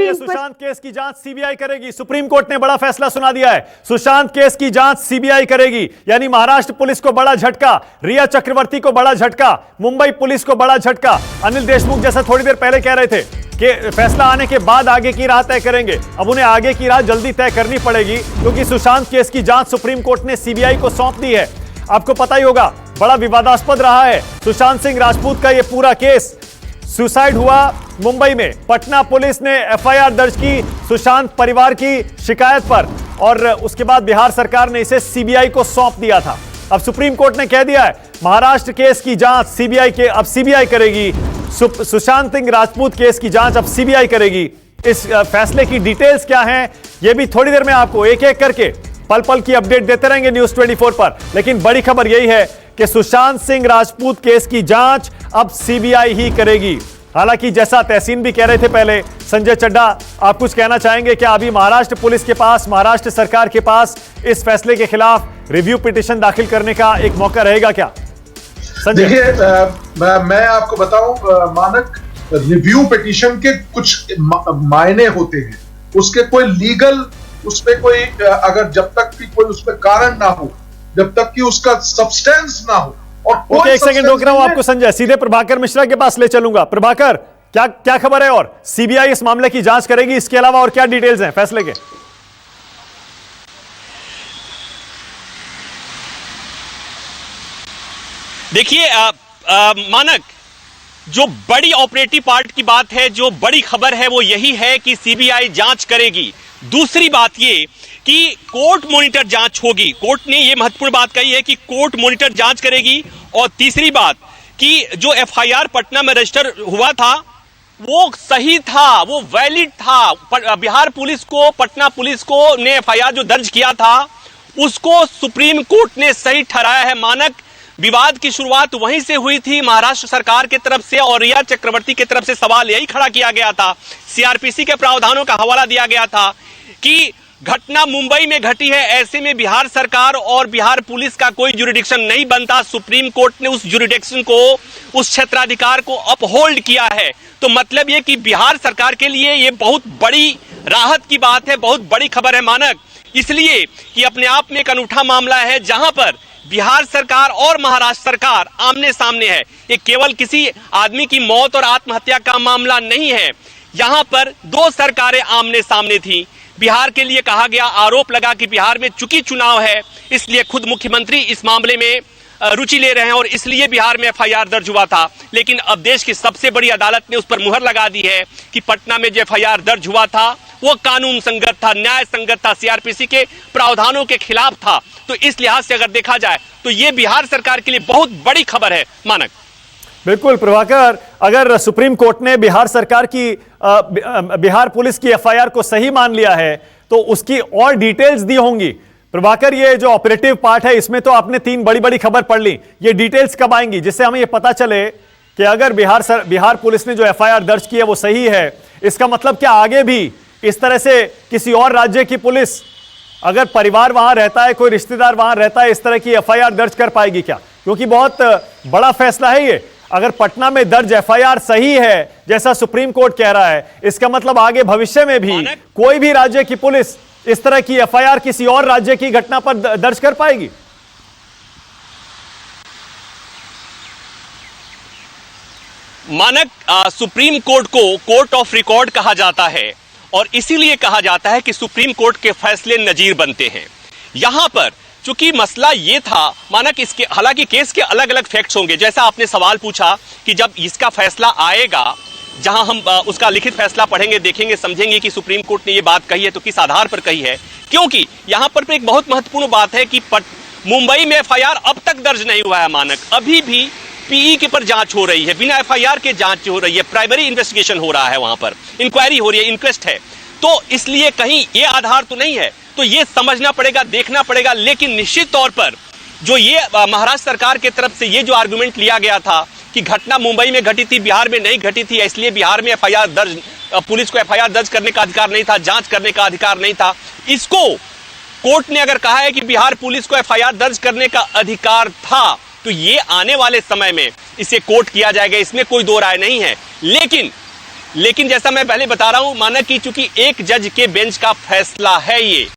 ये सुशांत केस की जांच सीबीआई करेगी। सुप्रीम कोर्ट ने बड़ा फैसला सुना दिया है, सुशांत केस की जांच सीबीआई करेगी। यानी महाराष्ट्र पुलिस को बड़ा झटका, रिया चक्रवर्ती को बड़ा झटका, मुंबई पुलिस को बड़ा झटका। अनिल देशमुख जैसा थोड़ी देर पहले कह रहे थे कि फैसला आने के बाद आगे की राह तय करेंगे, अब उन्हें आगे की राह जल्दी तय करनी पड़ेगी क्योंकि सुशांत केस की जांच सुप्रीम कोर्ट ने सीबीआई को सौंप दी है। आपको पता ही होगा, बड़ा विवादास्पद रहा है सुशांत सिंह राजपूत का यह पूरा केस। सुसाइड हुआ मुंबई में, पटना पुलिस ने एफआईआर दर्ज की सुशांत परिवार की शिकायत पर और उसके बाद बिहार सरकार ने इसे सीबीआई को सौंप दिया था। अब सुप्रीम कोर्ट ने कह दिया है महाराष्ट्र केस की जांच अब सीबीआई करेगी। सुशांत सिंह राजपूत केस की जांच अब सीबीआई करेगी। इस फैसले की डिटेल्स क्या हैं, यह भी थोड़ी देर में आपको एक एक करके पल पल की अपडेट देते रहेंगे न्यूज 24 पर। लेकिन बड़ी खबर यही है कि सुशांत सिंह राजपूत केस की जांच अब सीबीआई ही करेगी। हालांकि जैसा तहसीन भी कह रहे थे पहले, संजय चड्ढा आप कुछ कहना चाहेंगे क्या? अभी महाराष्ट्र पुलिस के पास, महाराष्ट्र सरकार के पास इस फैसले के खिलाफ रिव्यू पिटीशन दाखिल करने का एक मौका रहेगा क्या? संजय, देखिए मैं आपको बताऊं मानक, रिव्यू पिटीशन के कुछ मायने होते हैं, उसके कोई लीगल, उसमें कोई अगर जब तक कि कोई उसमें कारण ना हो, जब तक कि उसका सब्सटेंस ना हो। और एक सेकंड रोक रहा हूं आपको संजय, सीधे प्रभाकर मिश्रा के पास ले चलूंगा। प्रभाकर, क्या खबर है और सीबीआई इस मामले की जांच करेगी, इसके अलावा और क्या डिटेल्स हैं फैसले के? देखिए मानक, जो बड़ी ऑपरेटिव पार्ट की बात है, जो बड़ी खबर है वो यही है कि सीबीआई जांच करेगी। दूसरी बात ये कि कोर्ट मॉनिटर जांच होगी। कोर्ट ने ये महत्वपूर्ण बात कही है कि कोर्ट मॉनिटर जांच करेगी। और तीसरी बात कि जो एफआईआर पटना में रजिस्टर हुआ था वो सही था, वो वैलिड था। बिहार पुलिस को, पटना पुलिस को ने एफआईआर जो दर्ज किया था उसको सुप्रीम कोर्ट ने सही ठहराया है। मानक, विवाद की शुरुआत वहीं से हुई थी, महाराष्ट्र सरकार की तरफ से और रिया चक्रवर्ती की तरफ से सवाल यही खड़ा किया गया था। सीआरपीसी के प्रावधानों का हवाला दिया गया था कि घटना मुंबई में घटी है, ऐसे में बिहार सरकार और बिहार पुलिस का कोई जुरिडिक्शन नहीं बनता। सुप्रीम कोर्ट ने उस जुरिडिक्शन को, उस क्षेत्राधिकार को अपहोल्ड किया है। तो मतलब यह कि बिहार सरकार के लिए यह बहुत बड़ी राहत की बात है, बहुत बड़ी खबर है मानक, इसलिए कि अपने आप में एक अनूठा मामला है जहां पर बिहार सरकार और महाराष्ट्र सरकार आमने सामने है। ये केवल किसी आदमी की मौत और आत्महत्या का मामला नहीं है, यहां पर दो सरकारें आमने सामने थी। बिहार के लिए कहा गया, आरोप लगा कि बिहार में चूंकि चुनाव है इसलिए खुद मुख्यमंत्री इस मामले में रुचि ले रहे हैं और इसलिए बिहार में एफआईआर दर्ज हुआ था। लेकिन अब देश की सबसे बड़ी अदालत ने उस पर मुहर लगा दी है कि पटना में जो एफआईआर दर्ज हुआ था वो कानून संगत था, न्याय संगत था, सीआरपीसी के प्रावधानों के खिलाफ था। तो इस लिहाज से अगर देखा जाए तो ये बिहार सरकार के लिए बहुत बड़ी खबर है मानक। बिल्कुल प्रभाकर, अगर सुप्रीम कोर्ट ने बिहार सरकार की बिहार पुलिस की एफआईआर को सही मान लिया है तो उसकी और डिटेल्स दी होंगी। प्रभाकर, ये जो ऑपरेटिव पार्ट है इसमें तो आपने तीन बड़ी बड़ी खबर पढ़ ली, ये डिटेल्स कब आएंगी जिससे हमें ये पता चले कि अगर बिहार पुलिस ने जो एफआईआर दर्ज की है वो सही है? इसका मतलब क्या आगे भी इस तरह से किसी और राज्य की पुलिस, अगर परिवार वहां रहता है, कोई रिश्तेदार वहां रहता है, इस तरह की एफआईआर दर्ज कर पाएगी क्या? क्योंकि बहुत बड़ा फैसला है ये। अगर पटना में दर्ज एफआईआर सही है जैसा सुप्रीम कोर्ट कह रहा है, इसका मतलब आगे भविष्य में भी कोई भी राज्य की पुलिस इस तरह की एफआईआर किसी और राज्य की घटना पर दर्ज कर पाएगी। मानक, सुप्रीम कोर्ट को कोर्ट ऑफ रिकॉर्ड कहा जाता है और इसीलिए कहा जाता है कि सुप्रीम कोर्ट के फैसले नजीर बनते हैं। यहां पर चूंकि मसला ये था मानक, इसके हालांकि केस के अलग अलग फैक्ट्स होंगे, जैसा आपने सवाल पूछा कि जब इसका फैसला आएगा, जहां हम उसका लिखित फैसला पढ़ेंगे, देखेंगे, समझेंगे कि सुप्रीम कोर्ट ने ये बात कही है तो किस आधार पर कही है। क्योंकि यहां पर एक बहुत महत्वपूर्ण बात है कि मुंबई में एफआईआर अब तक दर्ज नहीं हुआ है मानक, अभी भी पीई के पर जांच हो रही है, बिना एफआईआर के जांच हो रही है, प्राइमरी इन्वेस्टिगेशन हो रहा है, वहां पर इंक्वायरी हो रही है, इंक्वेस्ट है। तो इसलिए कहीं ये आधार तो नहीं है, तो ये समझना पड़ेगा, देखना पड़ेगा। लेकिन निश्चित तौर पर जो ये महाराष्ट्र सरकार की तरफ से ये जो आर्गुमेंट लिया गया था कि घटना मुंबई में घटी थी, बिहार में नहीं घटी थी, इसलिए बिहार में एफआईआर दर्ज, पुलिस को एफआईआर दर्ज करने का अधिकार नहीं था, जांच करने का अधिकार नहीं था, इसको कोर्ट ने अगर कहा है कि बिहार पुलिस को एफआईआर दर्ज करने का अधिकार था तो ये आने वाले समय में इसे कोर्ट किया जाएगा, इसमें कोई दो राय नहीं है। लेकिन लेकिन जैसा मैं पहले बता रहा हूं, माना कि चूंकि एक जज के बेंच का फैसला है ये,